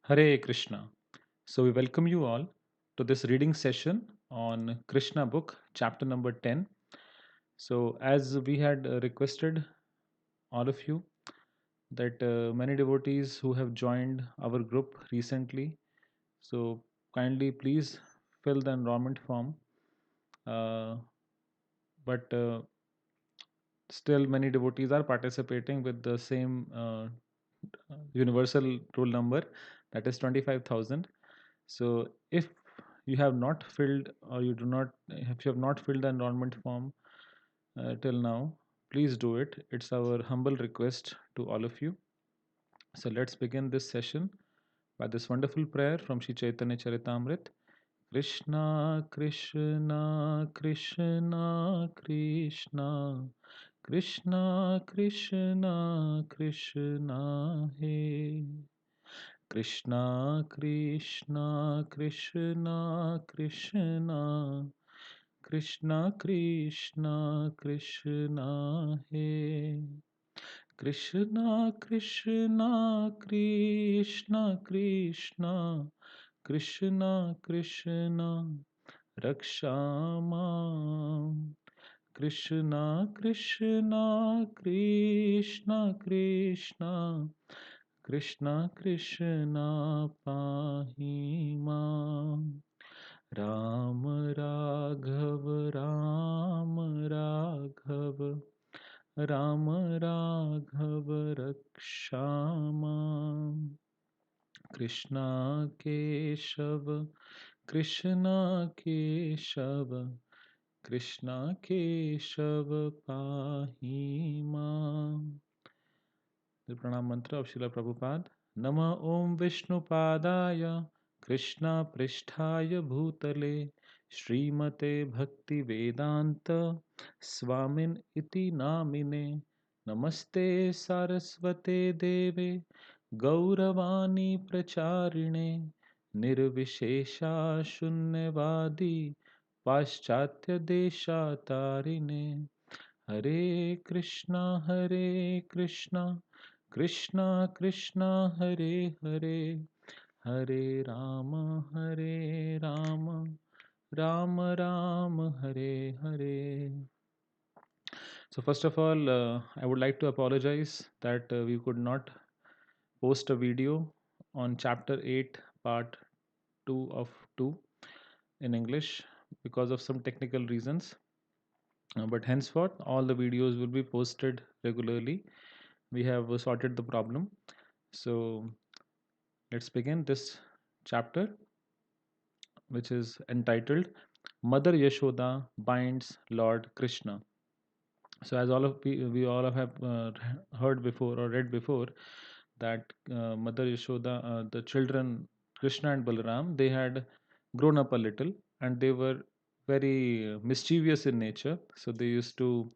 Hare Krishna. So, we welcome you all to this reading session on Krishna book, chapter number 10. So, as we had requested all of you that many devotees who have joined our group recently, so kindly please fill the enrollment form. Uh, but still, many devotees are participating with the same universal rule number, that is 25,000. So if you have not filled or you do not if you have not filled the enrollment form till now, please do it. It's our humble request to all of you. So let's begin this session by this wonderful prayer from Sri Chaitanya Charitamrit. Krishna Krishna Krishna Krishna Krishna Krishna Krishna He Krishna Krishna Krishna Krishna Krishna Krishna Krishna He Krishna Krishna Krishna Krishna Krishna Krishna Rakshama Krishna Krishna Krishna Krishna Krishna Krishna Pahima Ram Raghav Ram Raghav Ram Raghav Rakshama Krishna Keshav Krishna Keshav Krishna Keshav Pahima. The pranam mantra of Srila Prabhupada. Nama Om Vishnupadaya Krishna Pristhaya Bhutale Srimate Bhakti Vedanta Swamin Iti Namine Namaste Saraswate Deve Gauravani Pracharine Nirvishesha Shunyavadi Paschatya Desha Tarine Hare Krishna Krishna Krishna Hare Hare Hare Rama Rama Rama Hare Hare. So first of all, I would like to apologize that we could not post a video on chapter 8 part 2 of 2 in English because of some technical reasons. But henceforth, all the videos will be posted regularly. We have sorted the problem. So let's begin this chapter, which is entitled Mother Yashoda Binds Lord Krishna. So, as we all have heard before or read before, that Mother Yashoda, the children Krishna and Balaram, they had grown up a little and they were very mischievous in nature. So, they used to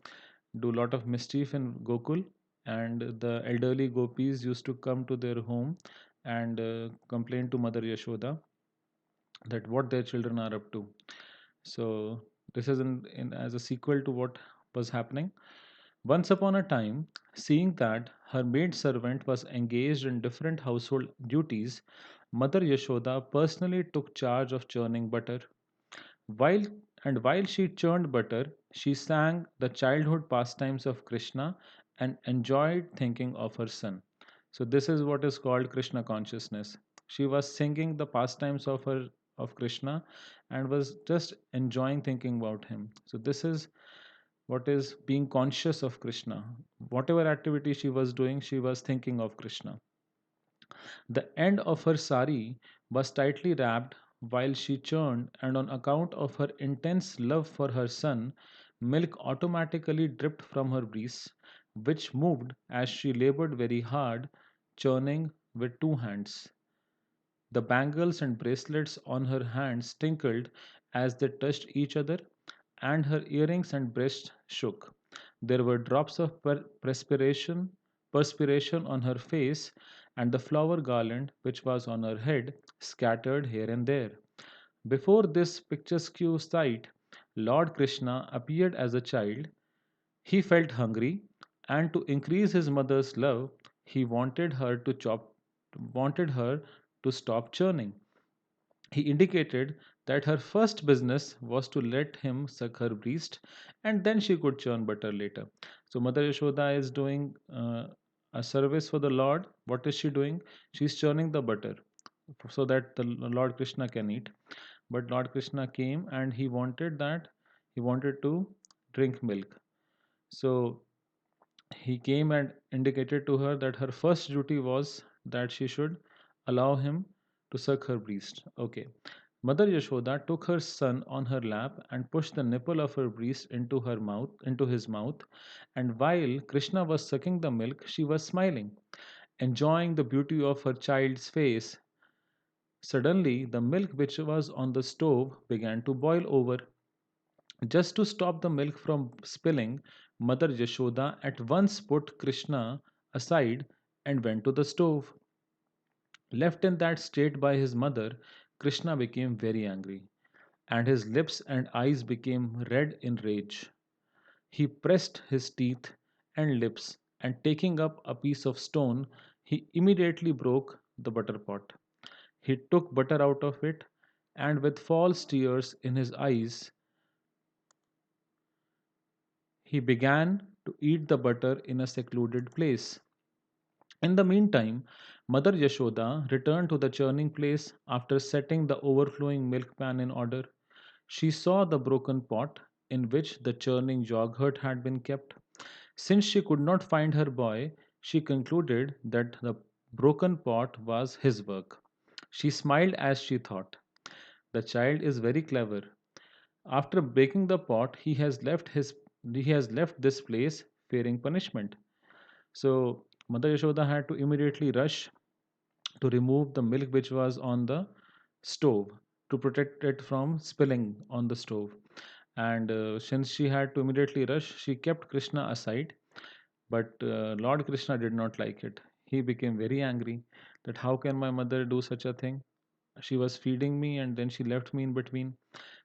do a lot of mischief in Gokul, and the elderly gopis used to come to their home and complain to Mother Yashoda that what their children are up to. So this is as a sequel to what was happening. Once upon a time, seeing that her maid servant was engaged in different household duties, Mother Yashoda personally took charge of churning butter. While while she churned butter, she sang the childhood pastimes of Krishna and enjoyed thinking of her son. So this is what is called Krishna consciousness. She was singing the pastimes of Krishna and was just enjoying thinking about him. So this is what is being conscious of Krishna. Whatever activity she was doing, she was thinking of Krishna. The end of her sari was tightly wrapped while she churned, and on account of her intense love for her son, milk automatically dripped from her breasts, which moved as she labored very hard, churning with two hands. The bangles and bracelets on her hands tinkled as they touched each other, and her earrings and breast shook. There were drops of perspiration on her face, and the flower garland which was on her head scattered here and there. Before this picturesque sight, Lord Krishna appeared as a child. He felt hungry, and to increase his mother's love, he wanted her to stop churning. He indicated that her first business was to let him suck her breast and then she could churn butter later. So, Mother Yashoda is doing a service for the Lord. What is she doing? She's churning the butter so that the Lord Krishna can eat. But Lord Krishna came and he wanted to drink milk. So, he came and indicated to her that her first duty was that she should allow him to suck her breast. Okay. Mother Yashoda took her son on her lap and pushed the nipple of her breast into his mouth, and while Krishna was sucking the milk, she was smiling, enjoying the beauty of her child's face. Suddenly, the milk which was on the stove began to boil over. Just to stop the milk from spilling, Mother Yashoda at once put Krishna aside and went to the stove. Left in that state by his mother, Krishna became very angry, and his lips and eyes became red in rage. He pressed his teeth and lips, and taking up a piece of stone, he immediately broke the butter pot. He took butter out of it, and with false tears in his eyes, he began to eat the butter in a secluded place. In the meantime, Mother Yashoda returned to the churning place after setting the overflowing milk pan in order. She saw the broken pot in which the churning yogurt had been kept. Since she could not find her boy, she concluded that the broken pot was his work. She smiled as she thought, "The child is very clever. After breaking the pot, he has left this place fearing punishment." So Mother Yashoda had to immediately rush to remove the milk which was on the stove to protect it from spilling on the stove. And since she had to immediately rush, she kept Krishna aside. But Lord Krishna did not like it. He became very angry that how can my mother do such a thing? She was feeding me and then she left me in between.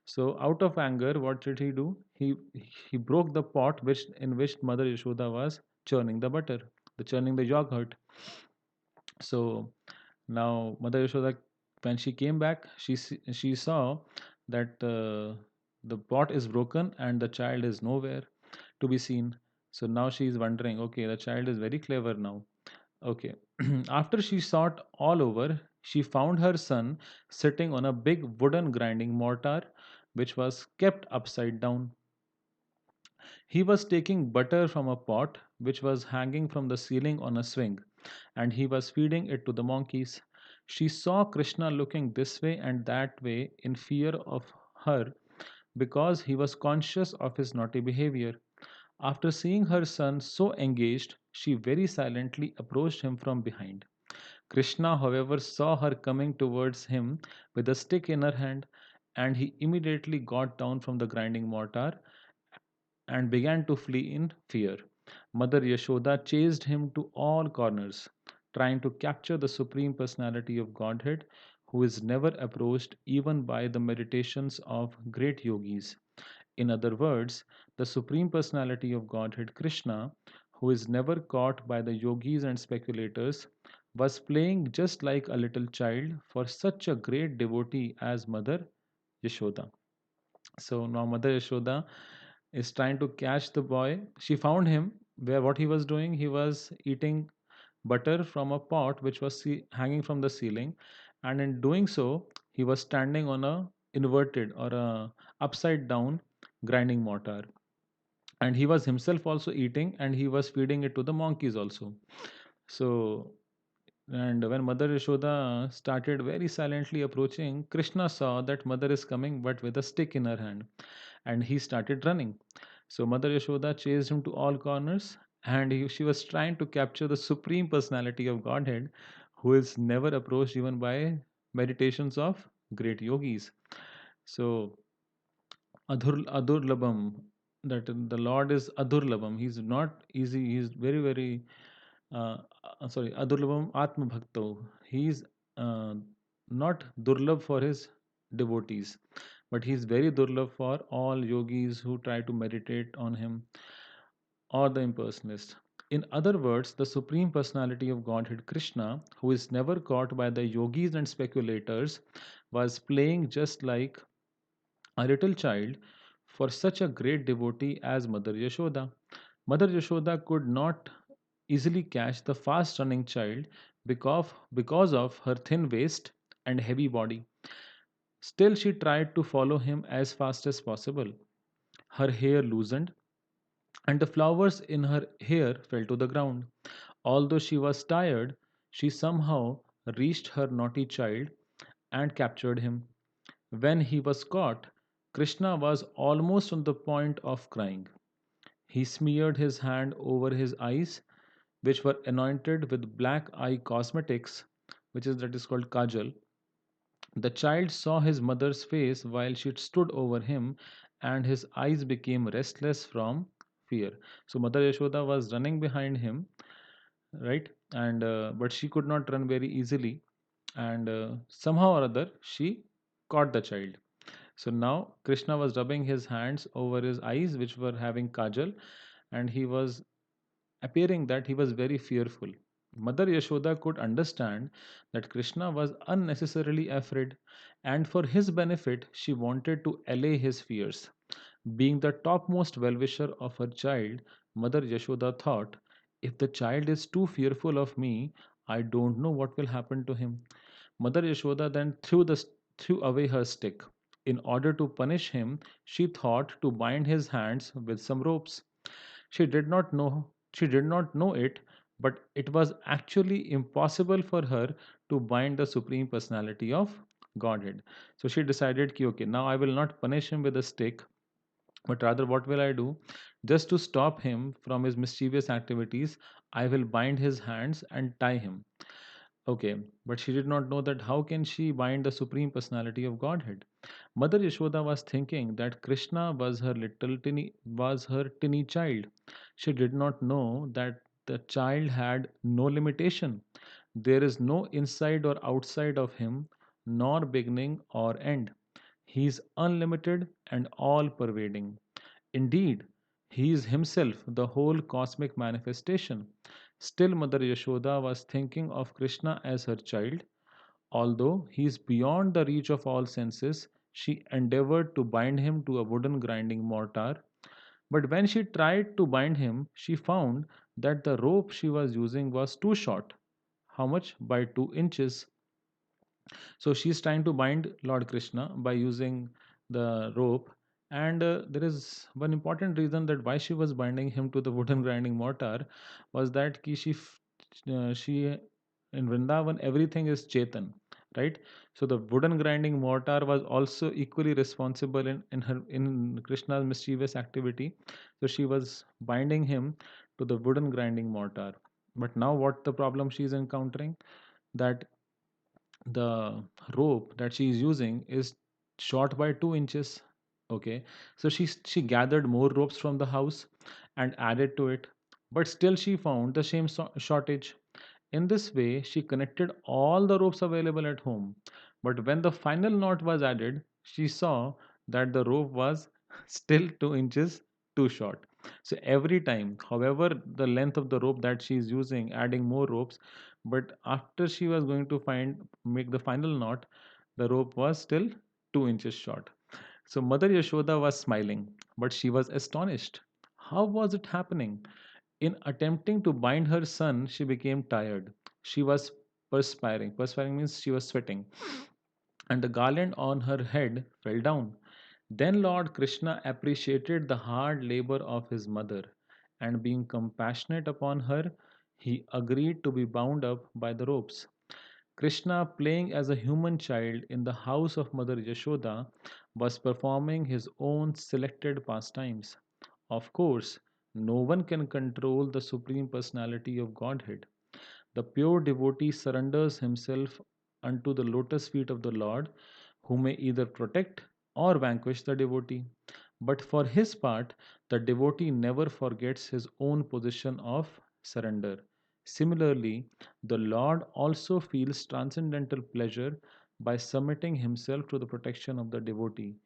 So out of anger, what did he do? He broke the pot in which Mother Yashoda was churning the butter, the churning the yogurt. So now Mother Yashoda, when she came back, she saw that the pot is broken and the child is nowhere to be seen. So now she is wondering, okay, the child is very clever now. Okay. After she sought all over, she found her son sitting on a big wooden grinding mortar which was kept upside down. He was taking butter from a pot which was hanging from the ceiling on a swing, and he was feeding it to the monkeys. She saw Krishna looking this way and that way in fear of her because he was conscious of his naughty behavior. After seeing her son so engaged, she very silently approached him from behind. Krishna, however, saw her coming towards him with a stick in her hand, and he immediately got down from the grinding mortar and began to flee in fear. Mother Yashoda chased him to all corners, trying to capture the Supreme Personality of Godhead, who is never approached even by the meditations of great yogis. In other words, the Supreme Personality of Godhead Krishna, who is never caught by the yogis and speculators, was playing just like a little child for such a great devotee as Mother Yashoda. So now Mother Yashoda is trying to catch the boy. She found him where what he was doing, he was eating butter from a pot which was hanging from the ceiling, and in doing so, he was standing on a inverted or a upside down grinding mortar, and he was himself also eating and he was feeding it to the monkeys also. So and when Mother Yashoda started very silently approaching, Krishna saw that mother is coming but with a stick in her hand, and he started running. So Mother Yashoda chased him to all corners, and she was trying to capture the Supreme Personality of Godhead, who is never approached even by meditations of great yogis. So Adurlabam, that the Lord is Adurlabam. He's not easy. He's very, very sorry, Adurlabam Atma Bhakto. He's uh, not Durlab for his devotees, but he's very Durlab for all yogis who try to meditate on him or the impersonalists. In other words, the Supreme Personality of Godhead Krishna, who is never caught by the yogis and speculators, was playing just like a little child for such a great devotee as Mother Yashoda. Mother Yashoda could not easily catch the fast running child because of her thin waist and heavy body. Still, she tried to follow him as fast as possible. Her hair loosened, and the flowers in her hair fell to the ground. Although she was tired, she somehow reached her naughty child and captured him. When he was caught, Krishna was almost on the point of crying. He smeared his hand over his eyes, which were anointed with black eye cosmetics, that is called kajal. The child saw his mother's face while she stood over him, and his eyes became restless from fear. So Mother Yashoda was running behind him, right? And but she could not run very easily, and somehow or other she caught the child. So now Krishna was rubbing his hands over his eyes, which were having kajal, and he was appearing that he was very fearful. Mother Yashoda could understand that Krishna was unnecessarily afraid, and for his benefit, she wanted to allay his fears. Being the topmost well wisher of her child, Mother Yashoda thought, if the child is too fearful of me, I don't know what will happen to him. Mother Yashoda then threw away her stick. In order to punish him, she thought to bind his hands with some ropes. She did not know it, but it was actually impossible for her to bind the Supreme Personality of Godhead. So she decided, ki, okay, now I will not punish him with a stick, but rather what will I do? Just to stop him from his mischievous activities, I will bind his hands and tie him. Okay, but she did not know that how can she bind the Supreme Personality of Godhead? Mother Yashoda was thinking that Krishna was her tinny child. She did not know that the child had no limitation. There is no inside or outside of him, nor beginning or end. He is unlimited and all pervading. Indeed, he is himself the whole cosmic manifestation. Still, Mother Yashoda was thinking of Krishna as her child. Although he is beyond the reach of all senses, she endeavored to bind him to a wooden grinding mortar. But when she tried to bind him, she found that the rope she was using was too short. How much? By 2 inches. So she's trying to bind Lord Krishna by using the rope. And there is one important reason that why she was binding him to the wooden grinding mortar was that she in Vrindavan everything is Chetan, right? So the wooden grinding mortar was also equally responsible in Krishna's mischievous activity. So she was binding him to the wooden grinding mortar. But now what the problem she is encountering? That the rope that she is using is short by 2 inches. Okay, so she gathered more ropes from the house and added to it, but still she found the same shortage. In this way she connected all the ropes available at home, but when the final knot was added, she saw that the rope was still 2 inches too short. So every time, however the length of the rope that she is using, adding more ropes, but after she was going to find make the final knot, the rope was still 2 inches short. So Mother Yashoda was smiling, but she was astonished. How was it happening? In attempting to bind her son, she became tired. She was perspiring. Perspiring means she was sweating, and the garland on her head fell down. Then Lord Krishna appreciated the hard labor of his mother, and being compassionate upon her, he agreed to be bound up by the ropes. Krishna, playing as a human child in the house of Mother Yashoda, was performing his own selected pastimes. Of course, no one can control the Supreme Personality of Godhead. The pure devotee surrenders himself unto the lotus feet of the Lord, who may either protect or vanquish the devotee. But for his part, the devotee never forgets his own position of surrender. Similarly, the Lord also feels transcendental pleasure by submitting himself to the protection of the devotee.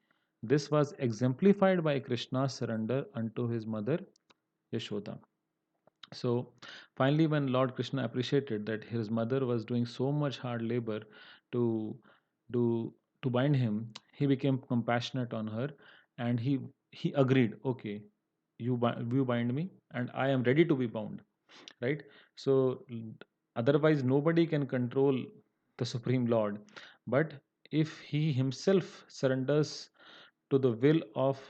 This was exemplified by Krishna's surrender unto his mother Yashoda. So finally, when Lord Krishna appreciated that his mother was doing so much hard labor to do to bind him, he became compassionate on her, and he agreed. Okay, you bind me, and I am ready to be bound. Right. So otherwise, nobody can control the Supreme Lord, but if he himself surrenders to the will of,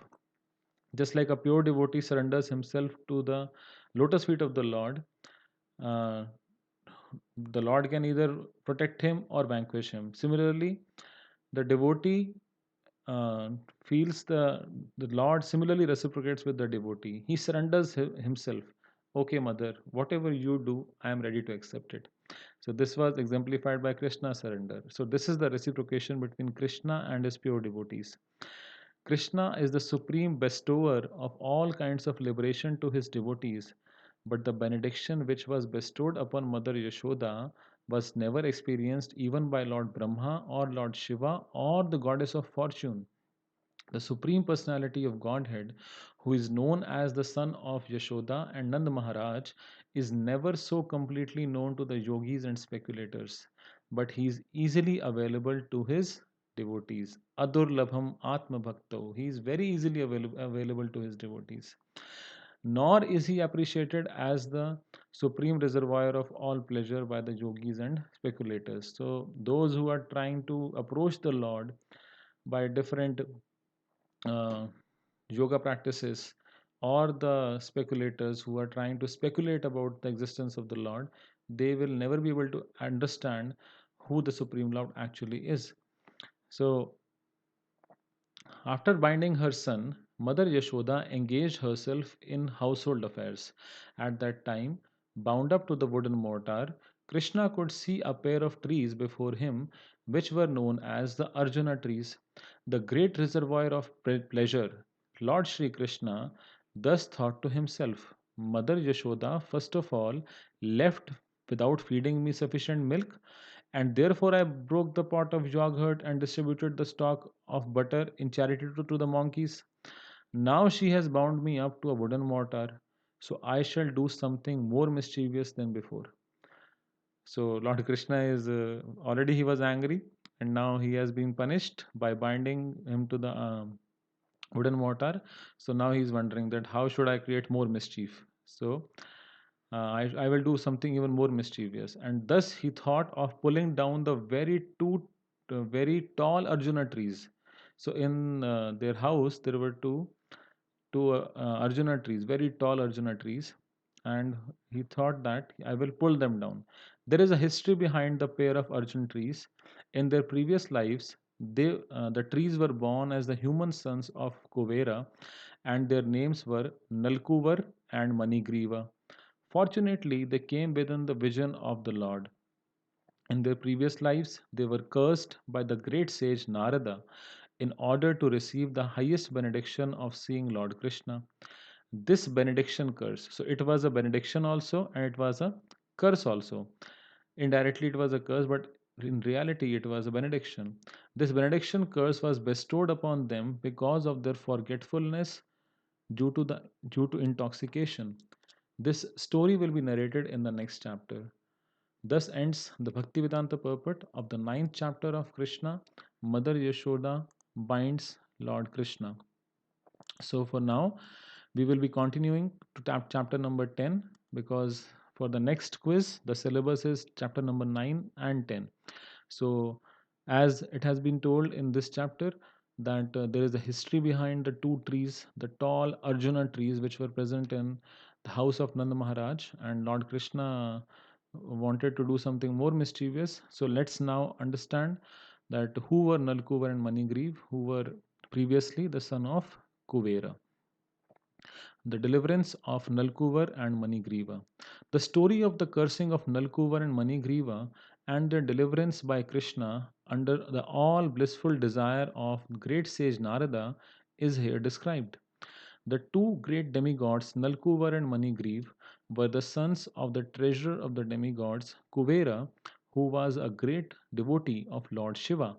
just like a pure devotee surrenders himself to the lotus feet of the Lord, uh, the Lord can either protect him or vanquish him. Similarly, the devotee uh, feels the Lord similarly reciprocates with the devotee. He surrenders himself. Okay, mother, whatever you do, I am ready to accept it. So this was exemplified by Krishna's surrender. So this is the reciprocation between Krishna and his pure devotees. Krishna is the supreme bestower of all kinds of liberation to his devotees, but the benediction which was bestowed upon Mother Yashoda was never experienced even by Lord Brahma or Lord Shiva or the goddess of fortune. The Supreme Personality of Godhead, who is known as the son of Yashoda and Nand Maharaj, is never so completely known to the yogis and speculators, but he is easily available to his devotees. Adurlabham Atma Bhakto. He is very easily available to his devotees. Nor is he appreciated as the supreme reservoir of all pleasure by the yogis and speculators. So, those who are trying to approach the Lord by different uh, yoga practices, or the speculators who are trying to speculate about the existence of the Lord, they will never be able to understand who the Supreme Lord actually is. So, after binding her son, Mother Yashoda engaged herself in household affairs. At that time, bound up to the wooden mortar, Krishna could see a pair of trees before him, which were known as the Arjuna trees, the great reservoir of pleasure. Lord Sri Krishna thus thought to himself, Mother Yashoda, first of all, left without feeding me sufficient milk, and therefore I broke the pot of yogurt and distributed the stock of butter in charity to the monkeys. Now she has bound me up to a wooden mortar, so I shall do something more mischievous than before. So Lord Krishna is already he was angry, and now he has been punished by binding him to the wooden mortar. So now he's wondering that how should I create more mischief? So I will do something even more mischievous. And thus he thought of pulling down the very tall Arjuna trees. So in their house there were two Arjuna trees, very tall Arjuna trees, and he thought that I will pull them down. There is a history behind the pair of Arjuna trees. In their previous lives, the trees were born as the human sons of Kuvera, and their names were Nalkuvar and Manigriva. Fortunately, they came within the vision of the Lord. In their previous lives, they were cursed by the great sage Narada in order to receive the highest benediction of seeing Lord Krishna. This benediction curse, so it was a benediction also and it was a curse also. Indirectly, it was a curse, but in reality, it was a benediction. This benediction curse was bestowed upon them because of their forgetfulness due to due to intoxication. This story will be narrated in the next chapter. Thus ends the Bhaktivedanta purport of the ninth chapter of Krishna. Mother Yashoda binds Lord Krishna. So for now, we will be continuing to chapter number 10, because for the next quiz, the syllabus is chapter number 9 and 10. So, as it has been told in this chapter, that there is a history behind the two trees, the tall Arjuna trees, which were present in the house of Nanda Maharaj, and Lord Krishna wanted to do something more mischievous. So, let's now understand that who were Nalkuvar and Manigriv, who were previously the son of Kuvera. The deliverance of Nalkuvar and Manigriva. The story of the cursing of Nalkuvar and Manigriva and their deliverance by Krishna under the all blissful desire of great sage Narada is here described. The two great demigods, Nalkuvar and Manigriv, were the sons of the treasurer of the demigods, Kuvera, who was a great devotee of Lord Shiva.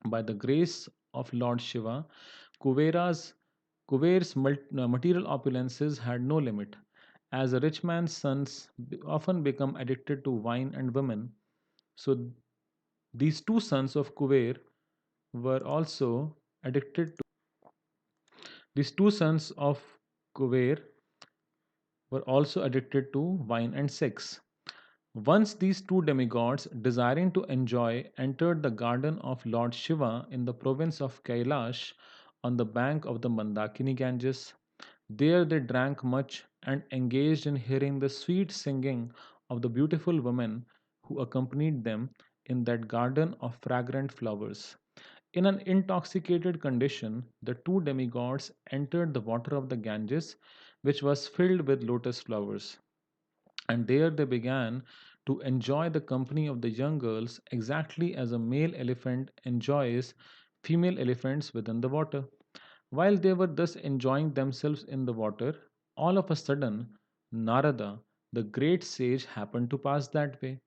By the grace of Lord Shiva, Kuvera's Kuber's material opulences had no limit. as a rich man's sons often become addicted to wine and women. So these two sons of Kuver were also addicted to these two sons of Kuver were also addicted to wine and sex. Once these two demigods, desiring to enjoy, entered the garden of Lord Shiva in the province of Kailash on the bank of the Mandakini Ganges. There they drank much and engaged in hearing the sweet singing of the beautiful women who accompanied them in that garden of fragrant flowers. In an intoxicated condition, the two demigods entered the water of the Ganges, which was filled with lotus flowers. And there they began to enjoy the company of the young girls exactly as a male elephant enjoys female elephants within the water. While they were thus enjoying themselves in the water, all of a sudden Narada, the great sage, happened to pass that way.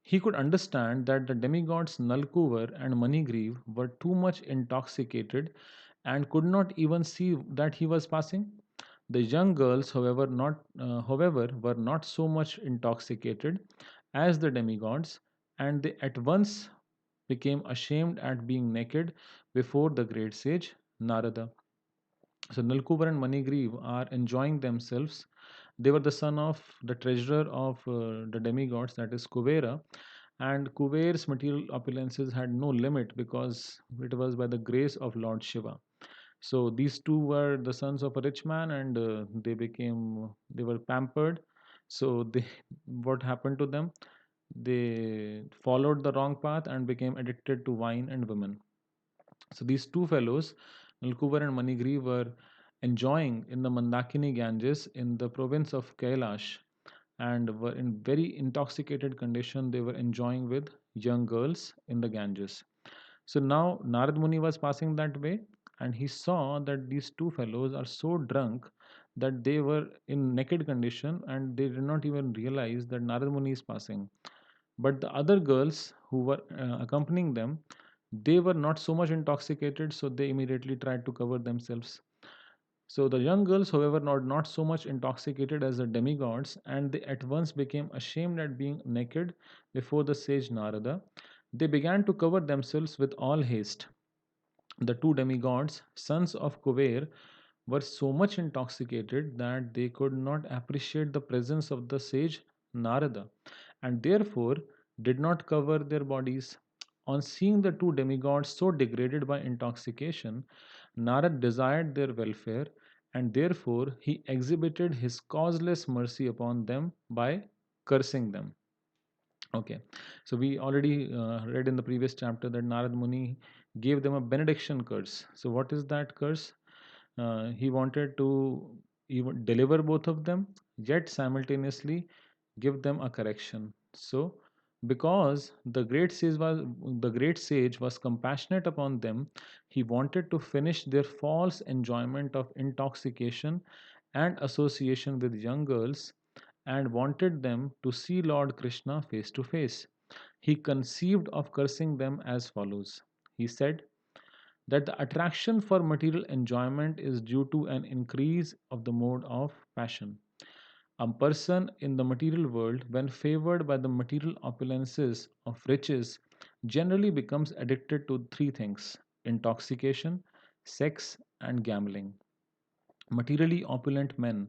He could understand that the demigods Nalkuvar and Manigriv were too much intoxicated and could not even see that he was passing. The young girls, however, were not so much intoxicated as the demigods, and they at once became ashamed at being naked before the great sage Narada. So Nalkubar and Manigriv are enjoying themselves. They were the son of the treasurer of the demigods, that is Kuvera, and Kuver's material opulences had no limit because it was by the grace of Lord Shiva. So these two were the sons of a rich man, and they were pampered. So they what happened to them? They followed the wrong path and became addicted to wine and women. So these two fellows, Nalkubar and Manigri, were enjoying in the Mandakini Ganges in the province of Kailash and were in very intoxicated condition. They were enjoying with young girls in the Ganges. So now Narad Muni was passing that way and he saw that these two fellows are so drunk that they were in naked condition and they did not even realize that Narad Muni is passing. But the other girls who were accompanying them, they were not so much intoxicated, so they immediately tried to cover themselves. So the young girls, however, not so much intoxicated as the demigods, and they at once became ashamed at being naked before the sage Narada. They began to cover themselves with all haste. The two demigods, sons of Kuver, were so much intoxicated that they could not appreciate the presence of the sage Narada and therefore did not cover their bodies. On seeing the two demigods so degraded by intoxication, Narad desired their welfare and therefore he exhibited his causeless mercy upon them by cursing them. Okay, so we already read in the previous chapter that Narad Muni gave them a benediction curse. So, what is that curse? He wanted to even deliver both of them, yet simultaneously give them a correction. So, because the great sage was compassionate upon them, he wanted to finish their false enjoyment of intoxication and association with young girls and wanted them to see Lord Krishna face to face. He conceived of cursing them as follows. He said that the attraction for material enjoyment is due to an increase of the mode of passion. A person in the material world, when favored by the material opulences of riches, generally becomes addicted to three things: intoxication, sex, and gambling. Materially opulent men,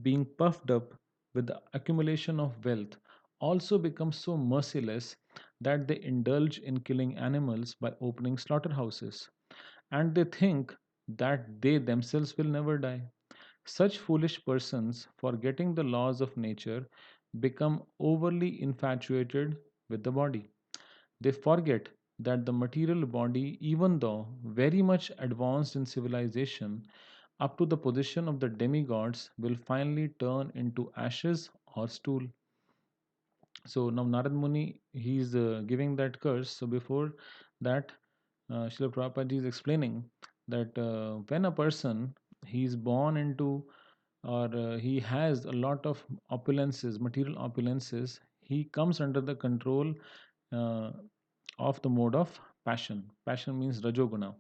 being puffed up with the accumulation of wealth, also become so merciless that they indulge in killing animals by opening slaughterhouses, and they think that they themselves will never die. Such foolish persons, forgetting the laws of nature, become overly infatuated with the body. They forget that the material body, even though very much advanced in civilization, up to the position of the demigods, will finally turn into ashes or stool. So now Narad Muni, he is giving that curse. So before that, Srila Prabhupada is explaining that when a person he is born into or he has a lot of opulences, material opulences, he comes under the control uh, of the mode of passion. Passion means Rajoguna.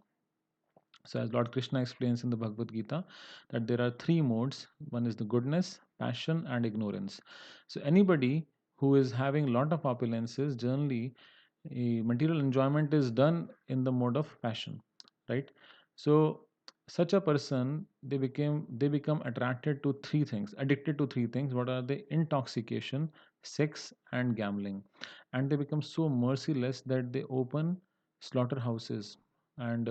So, as Lord Krishna explains in the Bhagavad Gita, that there are three modes: one is the goodness, passion, and ignorance. So, anybody who is having lot of opulences, generally, material enjoyment is done in the mode of passion, right? So, such a person, they become attracted to three things, addicted to three things. What are they? Intoxication, sex, and gambling. And they become so merciless that they open slaughterhouses, and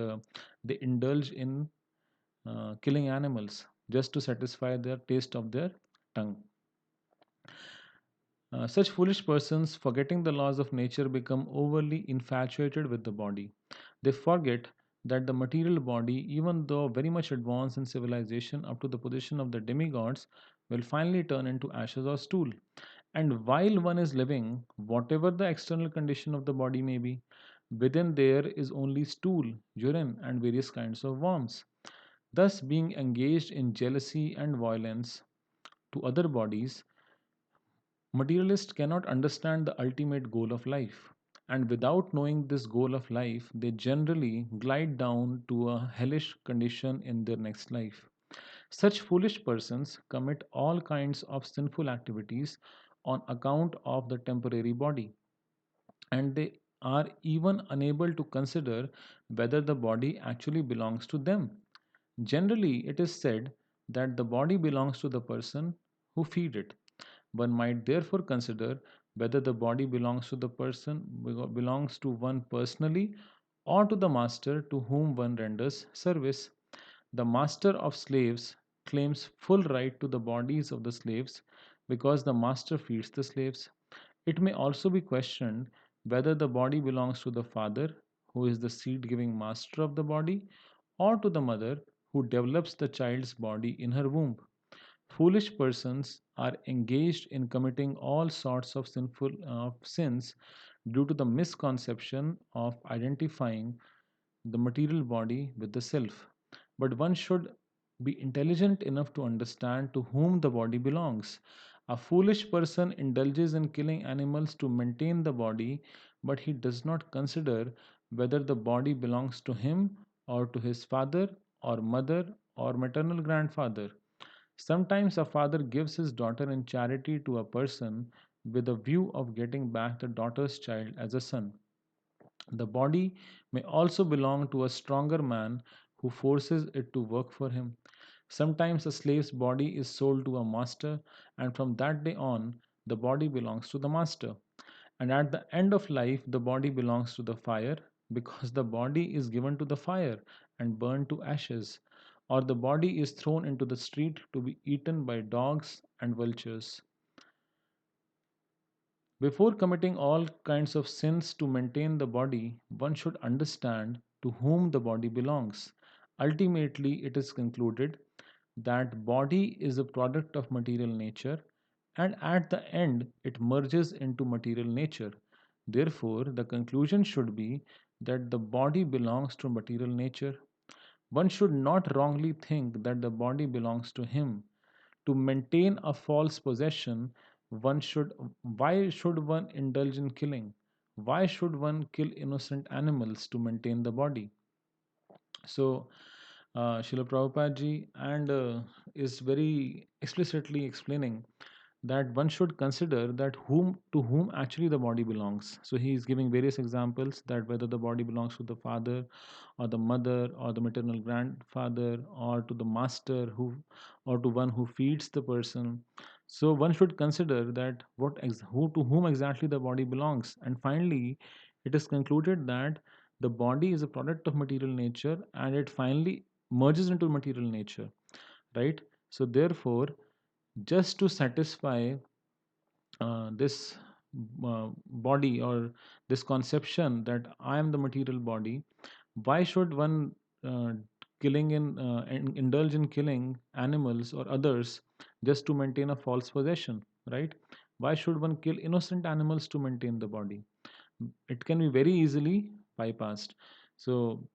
they indulge in killing animals just to satisfy their taste of their tongue. Such foolish persons, forgetting the laws of nature, become overly infatuated with the body. They forget that the material body, even though very much advanced in civilization up to the position of the demigods, will finally turn into ashes or stool. And while one is living, whatever the external condition of the body may be, within there is only stool, urine, and various kinds of worms. Thus, being engaged in jealousy and violence to other bodies, materialists cannot understand the ultimate goal of life. And without knowing this goal of life, they generally glide down to a hellish condition in their next life. Such foolish persons commit all kinds of sinful activities on account of the temporary body, and they are even unable to consider whether the body actually belongs to them. Generally, it is said that the body belongs to the person who feed it. One might therefore consider whether the body belongs to the person belongs to one personally, or to the master to whom one renders service. The master of slaves claims full right to the bodies of the slaves because the master feeds the slaves. It may also be questioned whether the body belongs to the father, who is the seed giving master of the body, or to the mother, who develops the child's body in her womb. Foolish persons are engaged in committing all sorts of sinful sins due to the misconception of identifying the material body with the self. But one should be intelligent enough to understand to whom the body belongs. A foolish person indulges in killing animals to maintain the body, but he does not consider whether the body belongs to him or to his father or mother or maternal grandfather. Sometimes a father gives his daughter in charity to a person with a view of getting back the daughter's child as a son. The body may also belong to a stronger man who forces it to work for him. Sometimes a slave's body is sold to a master, and from that day on, the body belongs to the master. And at the end of life, the body belongs to the fire because the body is given to the fire and burned to ashes, or the body is thrown into the street to be eaten by dogs and vultures. Before committing all kinds of sins to maintain the body, one should understand to whom the body belongs. Ultimately, it is concluded that body is a product of material nature, and at the end it merges into material nature. Therefore, the conclusion should be that the body belongs to material nature. One should not wrongly think that the body belongs to him. To maintain a false possession, one should why should one indulge in killing? Why should one kill innocent animals to maintain the body? So, Srila Prabhupada ji and is very explicitly explaining that one should consider that whom to whom actually the body belongs. So he is giving various examples that whether the body belongs to the father or the mother or the maternal grandfather or to the master who or to one who feeds the person. So one should consider that who to whom exactly the body belongs. And finally, it is concluded that the body is a product of material nature and it finally merges into material nature, right? So therefore, just to satisfy this body or this conception that I am the material body, why should one uh, indulge in killing animals or others just to maintain a false possession, right? Why should one kill innocent animals to maintain the body? It can be very easily bypassed. So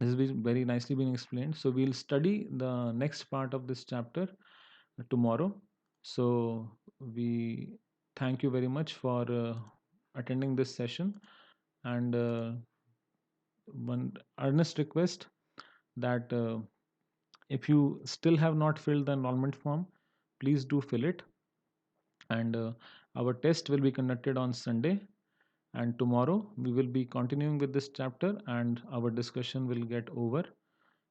this has been very nicely been explained. So we'll study the next part of this chapter tomorrow. So we thank you very much for attending this session, and one earnest request that if you still have not filled the enrollment form, please do fill it. And our test will be conducted on Sunday, and tomorrow we will be continuing with this chapter and our discussion will get over.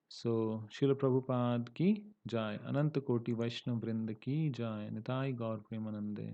So Srila Prabhupada ki jai, Ananta Koti Vaishnav Vrinda ki jai, Nitai Gaur Premanande.